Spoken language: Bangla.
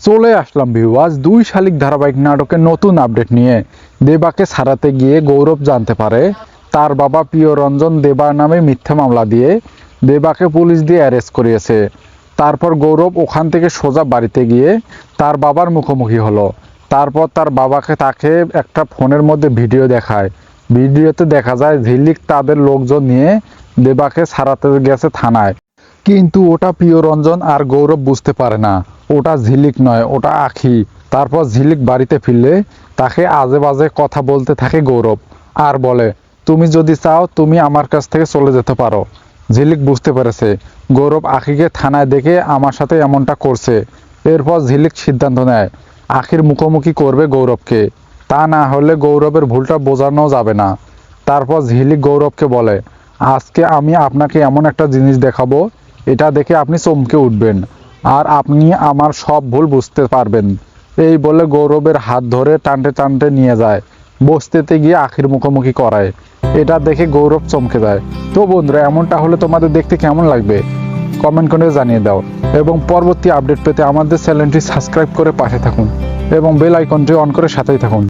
চলে আসলাম ভিউয়ার্স, দুই শালিক ধারাবাহিক নাটকের নতুন আপডেট নিয়ে। দেবাকে ছাড়াতে গিয়ে গৌরব জানতে পারে তার বাবা প্রিয়রঞ্জন দেবার নামে মিথ্যা মামলা দিয়ে দেবাকে পুলিশ দিয়ে অ্যারেস্ট করিয়েছে। তারপর গৌরব ওখান থেকে সোজা বাড়িতে গিয়ে তার বাবার মুখোমুখি হলো। তারপর তার বাবাকে তাকে একটা ফোনের মধ্যে ভিডিও দেখায়। ভিডিওতে দেখা যায় ঝিলিক তাদের লোকজন নিয়ে দেবাকে ছাড়াতে গেছে থানায়, কিন্তু ওটা প্রিয়রঞ্জন আর গৌরব বুঝতে পারে না ওটা ঝিলিক নয়, ওটা আখি। তারপর ঝিলিক বাড়িতে ফিরলে তাকে আজে বাজে কথা বলতে থাকে গৌরব, আর বলে তুমি যদি চাও তুমি আমার কাছ থেকে চলে যেতে পারো। ঝিলিক বুঝতে পেরেছে গৌরব আখিকে থানায় দেখে আমার সাথে এমনটা করছে। এরপর ঝিলিক সিদ্ধান্ত নেয় আখির মুখোমুখি করবে গৌরবকে, তা না হলে গৌরবের ভুলটা বোঝানো যাবে না। তারপর ঝিলিক গৌরবকে বলে আজকে আমি আপনাকে এমন একটা জিনিস দেখাবো, এটা দেখে আপনি চমকে উঠবেন আর আপনি আমার সব ভুল বুঝতে পারবেন। এই বলে গৌরবের হাত ধরে টানতে টানতে নিয়ে যায়, বসতেতে গিয়ে আখির মুখোমুখি করায়। এটা দেখে গৌরব চমকে যায়। তো বন্ধুরা, এমনটা হলে তোমাদের দেখতে কেমন লাগবে কমেন্ট করে জানিয়ে দাও, এবং পরবর্তী আপডেট পেতে আমাদের চ্যানেলটি সাবস্ক্রাইব করে পাশে থাকুন এবং বেল আইকনটি অন করে সাথেই থাকুন।